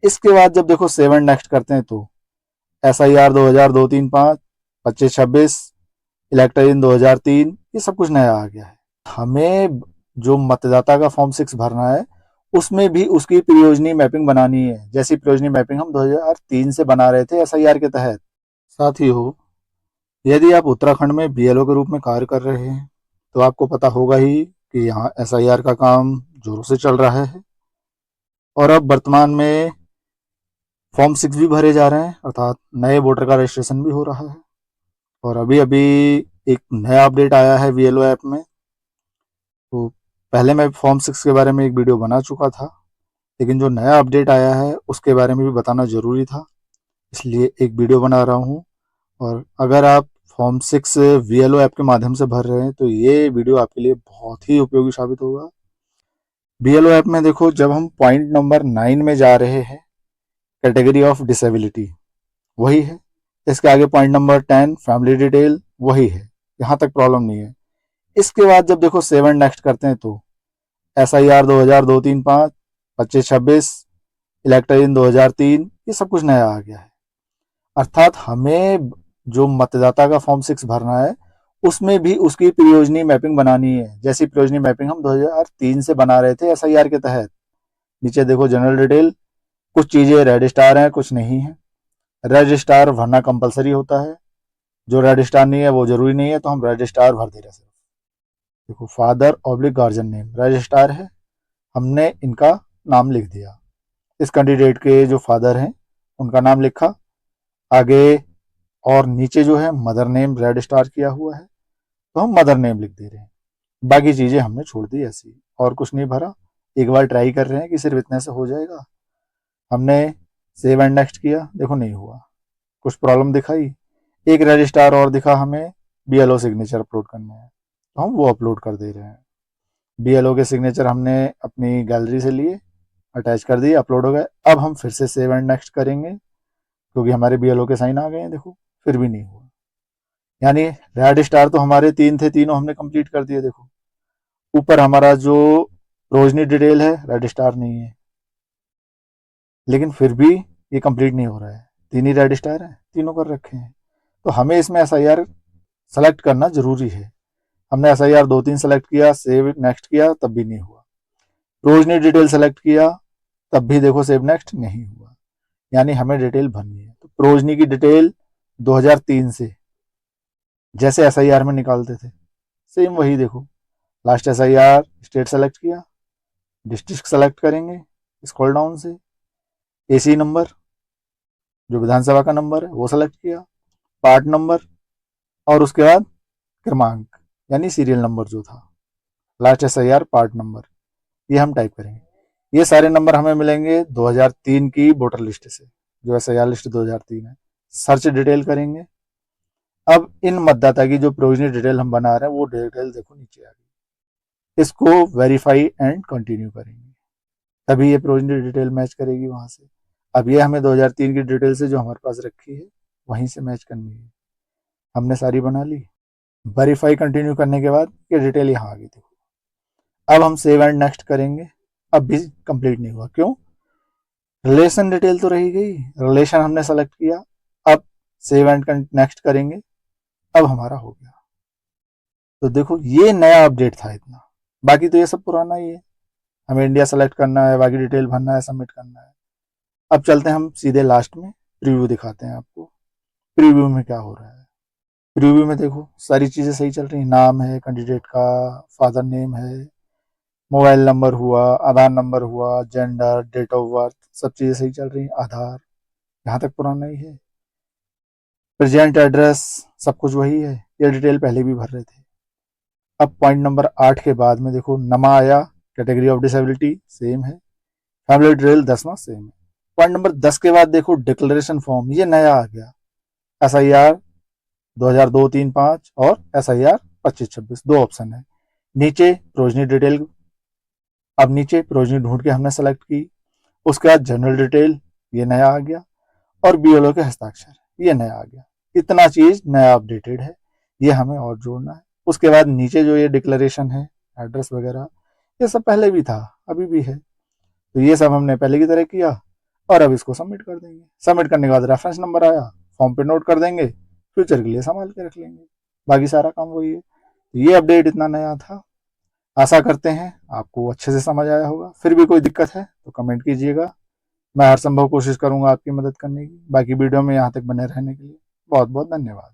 इसके बाद जब देखो 7 नेक्स्ट करते हैं तो SIR 2000 235 25 26 इलेक्ट्रीन 2003 ये सब कुछ नया आ गया है। हमें जो मतदाता का फॉर्म 6 भरना है उसमें भी उसकी प्रयोजनी मैपिंग बनानी है, जैसी प्रयोजनी मैपिंग हम 2003 से बना रहे थे SIR के तहत। साथ ही हो, यदि आप उत्तराखंड में BLO के रूप में कार्य कर रहे हैं तो आपको पता होगा ही कि यहाँ SIR का काम जोरों से चल रहा है और अब वर्तमान में फॉर्म 6 भी भरे जा रहे हैं, अर्थात नए वोटर का रजिस्ट्रेशन भी हो रहा है। और अभी अभी एक नया अपडेट आया है BLO ऐप में। तो पहले मैं फॉर्म 6 के बारे में एक वीडियो बना चुका था, लेकिन जो नया अपडेट आया है उसके बारे में भी बताना ज़रूरी था, इसलिए एक वीडियो बना रहा हूँ। और अगर आप फॉर्म 6 BLO ऐप के माध्यम से भर रहे हैं तो ये वीडियो आपके लिए बहुत ही उपयोगी साबित होगा। BLO ऐप में देखो, जब हम पॉइंट नंबर 9 में जा रहे हैं, कैटेगरी ऑफ डिसेबिलिटी वही है। इसके आगे पॉइंट नंबर 10 फैमिली डिटेल वही है, यहाँ तक प्रॉब्लम नहीं है। इसके बाद जब देखो 7 नेक्स्ट करते हैं तो SIR 2000 235 25 26 इलेक्ट्रीन 2003 ये सब कुछ नया आ गया है। अर्थात हमें जो मतदाता का फॉर्म 6 भरना है उसमें भी उसकी प्रयोजनी मैपिंग बनानी है, जैसी प्रयोजनी मैपिंग हम 2003 से बना रहे थे SIR के तहत। नीचे देखो जनरल डिटेल, कुछ चीज़ें रेड स्टार हैं, कुछ नहीं है। रेड स्टार भरना कंपलसरी होता है, जो रेड स्टार नहीं है वो जरूरी नहीं है, तो हम रेड स्टार भर दे रहे हैं। देखो father oblique guardian name red star है, हमने इनका नाम लिख दिया। इस कैंडिडेट के जो फादर हैं उनका नाम लिखा, आगे और नीचे जो है मदर नेम रेड स्टार किया हुआ है तो हम मदर नेम लिख दे रहे हैं। बाकी चीज़ें हमने छोड़ दी ऐसी, और कुछ नहीं भरा। एक बार ट्राई कर रहे हैं कि सिर्फ इतने से हो जाएगा। हमने सेव एंड नेक्स्ट किया, देखो नहीं हुआ, कुछ प्रॉब्लम दिखाई। एक रजिस्टार और दिखा हमें, BLO सिग्नेचर अपलोड करने हैं तो हम वो अपलोड कर दे रहे हैं। BLO के सिग्नेचर हमने अपनी गैलरी से लिए, अटैच कर दिए, अपलोड हो गए। अब हम फिर से सेव एंड नेक्स्ट करेंगे क्योंकि हमारे BLO के साइन आ गए हैं। देखो फिर भी नहीं हुआ, यानी रेड स्टार तो हमारे 3 थे, तीनों हमने कंप्लीट कर दिए। देखो ऊपर हमारा जो रोजनी डिटेल है रेड स्टार नहीं है, लेकिन फिर भी ये कंप्लीट नहीं हो रहा है। 3 ही रेड स्टार है, तीनों कर रखे हैं, तो हमें इसमें SIR सेलेक्ट करना जरूरी है। हमने SIR 2-3 सेलेक्ट किया, सेव नेक्स्ट किया, तब भी नहीं हुआ। रोजनी डिटेल सेलेक्ट किया, तब भी देखो सेव नेक्स्ट नहीं हुआ। यानी हमें डिटेल भरनी है। तो प्रोजनी की डिटेल 2003 से जैसे SIR में निकालते थे सेम वही देखो, लास्ट SIR स्टेट सेलेक्ट किया, डिस्ट्रिक्ट सेलेक्ट करेंगे, स्क्रॉल डाउन से AC नंबर जो विधानसभा का नंबर है वो सेलेक्ट किया, पार्ट नंबर और उसके बाद क्रमांक यानी सीरियल नंबर जो था, लास्ट SIR पार्ट नंबर, ये हम टाइप करेंगे। ये सारे नंबर हमें मिलेंगे 2003 की वोटर लिस्ट से, जो SIR लिस्ट 2003 है। सर्च डिटेल करेंगे। अब इन मतदाता की जो प्रोविजनल डिटेल हम बना रहे हैं वो डिटेल देखो नीचे आ गई। इसको वेरीफाई एंड कंटिन्यू करेंगे, तभी ये प्रोविजनल डिटेल मैच करेगी वहां से। अब ये हमें 2003 की डिटेल से जो हमारे पास रखी है वहीं से मैच करनी है। हमने सारी बना ली। वेरीफाई कंटिन्यू करने के बाद ये डिटेल यहाँ आ गई। देखो अब हम सेव एंड नेक्स्ट करेंगे, अब भी कंप्लीट नहीं हुआ। क्यों? रिलेशन डिटेल तो रही गई, रिलेशन हमने सेलेक्ट किया। अब सेव एंड नेक्स्ट करेंगे, अब हमारा हो गया। तो देखो ये नया अपडेट था इतना, बाकी तो ये सब पुराना ही है। हमें इंडिया सेलेक्ट करना है, बाकी डिटेल भरना है, सबमिट करना है। अब चलते हैं हम सीधे लास्ट में, प्रीव्यू दिखाते हैं आपको। प्रीव्यू में क्या हो रहा है। प्रीव्यू में देखो सारी चीज़ें सही चल रही हैं। नाम है कैंडिडेट का, फादर नेम है, मोबाइल नंबर हुआ, आधार नंबर हुआ, जेंडर, डेट ऑफ बर्थ, सब चीज़ें सही चल रही हैं। आधार यहाँ तक पुराना ही है। प्रेजेंट एड्रेस सब कुछ वही है, ये डिटेल पहले भी भर रहे थे। अब पॉइंट नंबर 8 के बाद में देखो नमा आया, कैटेगरी ऑफ डिसेबिलिटी सेम है, फैमिली डिटेल 10वां सेम है। पॉइंट नंबर 10 के बाद देखो डिक्लेरेशन फॉर्म, ये नया आ गया। SIR 2002-3-5 और SIR 25-26 दो ऑप्शन है। नीचे प्रोविजनल डिटेल, अब नीचे प्रोविजनल ढूंढ के हमने सेलेक्ट की। उसके बाद जनरल डिटेल ये नया आ गया, और BLO के हस्ताक्षर ये नया आ गया। इतना चीज नया अपडेटेड है, ये हमें और जोड़ना है। उसके बाद नीचे जो ये डिक्लेरेशन है, एड्रेस वगैरह, ये सब पहले भी था, अभी भी है, तो ये सब हमने पहले की तरह किया। और अब इसको सबमिट कर देंगे। सबमिट करने के बाद रेफरेंस नंबर आया, फॉर्म पे नोट कर देंगे, फ्यूचर के लिए संभाल के रख लेंगे। बाकी सारा काम वही है। ये अपडेट इतना नया था। आशा करते हैं आपको अच्छे से समझ आया होगा। फिर भी कोई दिक्कत है तो कमेंट कीजिएगा, मैं हर संभव कोशिश करूंगा आपकी मदद करने की। बाकी वीडियो में यहाँ तक बने रहने के लिए बहुत बहुत धन्यवाद।